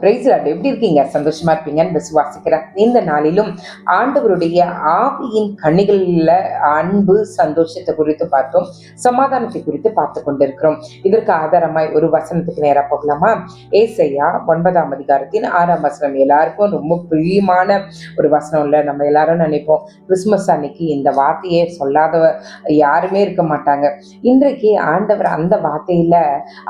Price Lord. எப்படி இருக்கீங்க? சந்தோஷமா இருப்பீங்கன்னு விசுவாசிக்கிறேன். இந்த நாளிலும் ஆண்டவருடைய ஆவியின் கண்ணிகளில் அன்பு சந்தோஷத்தை குறித்து பார்த்தோம், சமாதானத்தை குறித்து பார்த்து கொண்டிருக்கிறோம். இதற்கு ஆதாரமாய் ஒரு வசனத்துக்கு நேராக போகலாமா? ஏசாயா 9ஆம் அதிகாரத்தின் 6ஆம் வசனம் எல்லாருக்கும் ரொம்ப பிரியமான ஒரு வசனம். இல்லை, நம்ம எல்லாரும் நினைப்போம் கிறிஸ்துமஸ் அன்னைக்கு இந்த வார்த்தையே சொல்லாத யாருமே இருக்க மாட்டாங்க. இன்றைக்கு ஆண்டவர் அந்த வார்த்தையில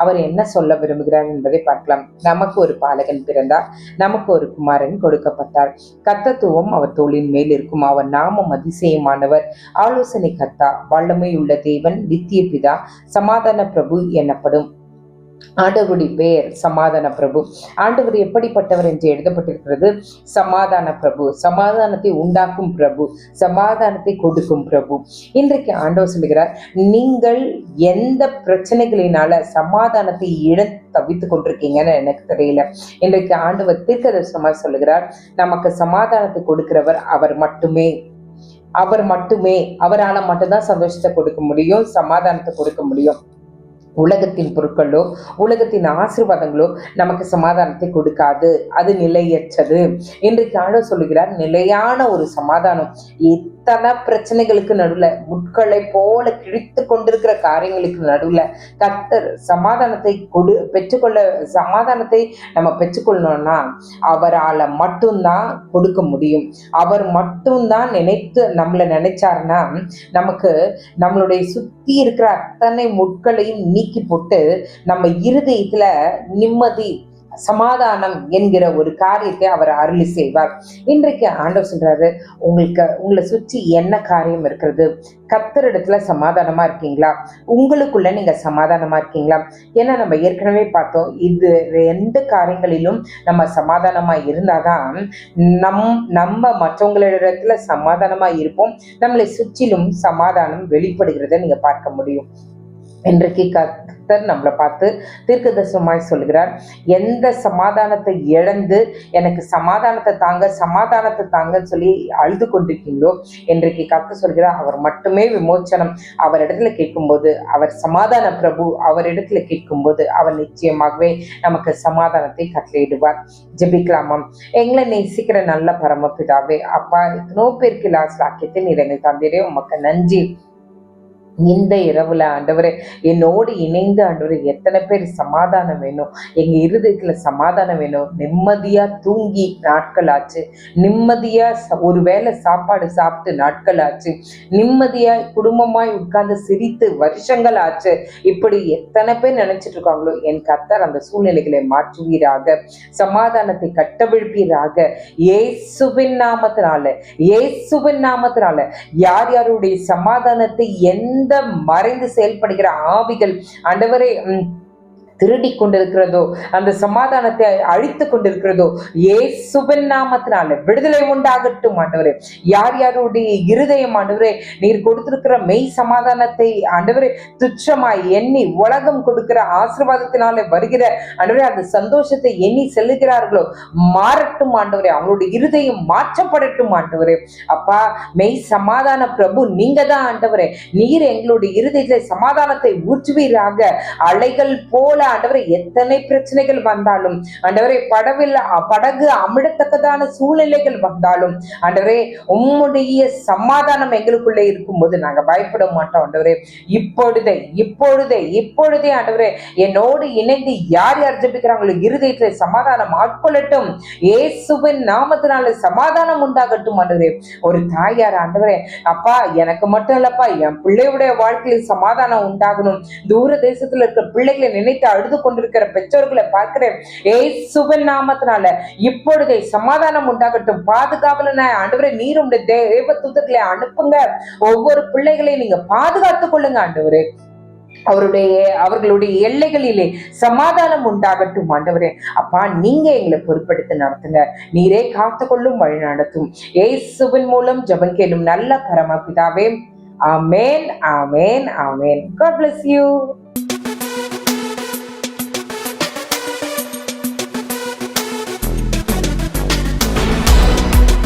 அவர் என்ன சொல்ல விரும்புகிறார் என்பதை பார்க்கலாம். நமக்கு ஒரு பாலகன் பிறந்தார், நமக்கு ஒரு குமாரன் கொடுக்கப்பட்டார். கர்த்தத்துவம் அவர் தோளின் மேல் இருக்கும். அவர் நாமம் அதிசயமானவர், ஆலோசனை கர்த்தா, வல்லமை உள்ள தேவன், நித்திய பிதா, சமாதான பிரபு எனப்படும். ஆண்டவருடைய பெயர் சமாதான பிரபு. ஆண்டவர் எப்படிப்பட்டவர் என்று எழுதப்பட்டிருக்கிறது? சமாதான பிரபு, சமாதானத்தை உண்டாக்கும் பிரபு, சமாதானத்தை கொடுக்கும் பிரபு. இன்றைக்கு ஆண்டவர் சொல்லுகிறார், நீங்கள் எந்த பிரச்சனைகளினால சமாதானத்தை இழந்து தவித்துக் கொண்டிருக்கீங்கன்னு எனக்கு தெரியல. இன்றைக்கு ஆண்டவர் தீர்க்கதரிசனமாக சொல்லுகிறார், நமக்கு சமாதானத்தை கொடுக்கிறவர் அவர் மட்டுமே, அவர் மட்டுமே. அவரால் மட்டும்தான் சந்தோஷத்தை கொடுக்க முடியும், சமாதானத்தை கொடுக்க முடியும். உலகத்தின் பொருட்களோ உலகத்தின் ஆசீர்வாதங்களோ நமக்கு சமாதானத்தை கொடுக்காது, அது நிலையற்றது. இன்றைக்கு ஆண்டவர் சொல்லுகிறார், நிலையான ஒரு சமாதானம் எத்தனை பிரச்சனைகளுக்கு நடுவுல, முட்களை போல கிழித்து கொண்டிருக்கிற காரியங்களுக்கு நடுவுல கர்த்தர் சமாதானத்தை பெற்றுக்கொள்ள, சமாதானத்தை நம்ம பெற்றுக்கொள்ளணும்னா அவரால் மட்டும்தான் கொடுக்க முடியும். அவர் மட்டும்தான் நம்மளை நினைச்சாருன்னா நமக்கு நம்மளுடைய சுத்தி இருக்கிற அத்தனை முட்களையும் நீக்கி போட்டு நம்ம இருதயத்துல நிம்மதி, சமாதானம் என்கிற ஒரு காரியத்தை அவர் அருளி செய்வார். இன்றைக்கு ஆண்டவர் சொல்றாரு, உங்களை சுற்றி என்ன காரியம் இருக்கிறது? கர்த்தரிடத்துல சமாதானமா இருக்கீங்களா? உங்களுக்குள்ள நீங்க சமாதானமா இருக்கீங்களா? ஏன்னா நம்ம ஏற்கனவே பார்த்தோம், இது 2 காரியங்களிலும் நம்ம சமாதானமா இருந்தாதான் நம்ம மற்றவங்களிடத்துல சமாதானமா இருப்போம். நம்மளை சுற்றிலும் சமாதானம் வெளிப்படுகிறத நீங்க பார்க்க முடியும். இன்றைக்கு கர்த்தர் நம்மளை பார்த்து தீர்க்கதரிசனமாய் சொல்கிறார், எந்த சமாதானத்தை இழந்து எனக்கு சமாதானத்தை தாங்க, சமாதானத்தை தாங்கன்னு சொல்லி அழுது கொண்டிருக்கீங்களோ, இன்றைக்கு கர்த்தர் சொல்கிறார், அவர் மட்டுமே விமோச்சனம். அவர் இடத்துல கேட்கும்போது, அவர் சமாதான பிரபு, அவர் இடத்துல கேட்கும்போது அவர் நிச்சயமாகவே நமக்கு சமாதானத்தை கட்டளையிடுவார். ஜெபிக்கலாமாம். எங்களை நேசிக்கிற நல்ல பரமபிதாவே, அப்பா, எத்தனோ பேருக்கு லாக்கியத்தை நீர் எங்களை தந்தீரே, உமக்கு நன்றி. இந்த இரவுல ஆண்டவரே என்னோடு இணைந்து ஆண்டவரே எத்தனை பேர் சமாதானம் வேணும், எங்க இருதயத்துல சமாதானம் வேணும். நிம்மதியா தூங்கி நாட்கள் ஆச்சு, நிம்மதியா ஒரு வேளை சாப்பாடு சாப்பிட்டு நாட்கள் ஆச்சு, நிம்மதியா குடும்பமாய் உட்கார்ந்து சிரித்து வருஷங்கள் ஆச்சு. இப்படி எத்தனை பேர் நினைச்சிட்டு இருக்காங்களோ, என் கர்த்தர் அந்த சூழ்நிலைகளை மாற்றுவீராக, சமாதானத்தை கட்டவிழ்ப்பீராக. இயேசுவின் நாமத்தினால, இயேசுவின் நாமத்தினால யார் யாருடைய சமாதானத்தை எந்த மறைந்து செயல்படுகிற ஆவிகள் ஆண்டவரே திருடி கொண்டிருக்கிறதோ, அந்த சமாதானத்தை அழித்து கொண்டிருக்கிறதோ, இயேசுவின் நாமத்தினால விடுதலை உண்டாகட்டும் ஆண்டவரே. யார் யாருடைய இருதயம் ஆண்டவரே நீர் கொடுத்திருக்கிற மெய் சமாதானத்தை ஆண்டவரே துச்சமாய் எண்ணி உலகம் கொடுக்கிற ஆசீர்வாதத்தினால வருகிற ஆண்டவரே அந்த சந்தோஷத்தை எண்ணி செல்லுகிறார்களோ, மாறட்டும் ஆண்டவரே. அவங்களுடைய இருதயம் மாற்றப்படட்டும் ஆண்டவரே. அப்பா, மெய் சமாதான பிரபு நீங்க தான் ஆண்டவரே. நீர் எங்களுடைய இருதயத்திலே சமாதானத்தை ஊற்றுவீராக. அலைகள் போல ஆண்டவரே எத்தனை பிரச்சனைகள் வந்தாலும் ஆண்டவரே, படகு அமிழத்தக்கதான சூழ்நிலைகள் வந்தாலும் ஆண்டவரே உம்முடைய சமாதானம் எங்களுக்குள்ளே இருக்கும்போது நாங்க பயப்பட மாட்டோம் ஆண்டவரே. இப்பொழுதே ஆண்டவரே என்னோடு இணைந்து யார் யார் ஜெபிக்கிறாங்களோ இருதயத்துல சமாதானம் ஆட்கொள்ளட்டும். இயேசுவின் நாமத்தினால சமாதானம் உண்டாகட்டும் ஆண்டவரே. ஒரு தாயார் ஆண்டவரே, அப்பா எனக்கு மட்டும் இல்லப்பா, என் பிள்ளையுடைய வாழ்க்கையில் சமாதானம் உண்டாகணும். தூர தேசத்துல இருக்கிற பிள்ளைகளை நினைத்து அழுது கொண்டிருக்கிற பெற்றோர்களை பார்க்கிறேன். இயேசுவின் நாமத்தினால இப்பொழுதே சமாதானம் உண்டாகட்டும். பாதுகாவலன ஆண்டவரே நீர் உடைய தேவ தூதர்களை அனுப்புங்க. ஒவ்வொரு பிள்ளைகளையும் நீங்க பாதுகாத்துக் கொள்ளுங்க ஆண்டவரே. அவர்களுடைய எல்லைகளிலே சமாதானம் உண்டாகட்டும் ஆண்டவரே. அப்பா, நீங்க எங்களை பொறுப்படுத்தி நடத்துங்க. நீரே காத்துக்கொள்ளும், வழி நடத்தும். இயேசுவின் மூலம் ஜெபம் கேளும் நல்ல பரமபிதாவே. ஆமென், ஆமென், ஆமென். God bless you.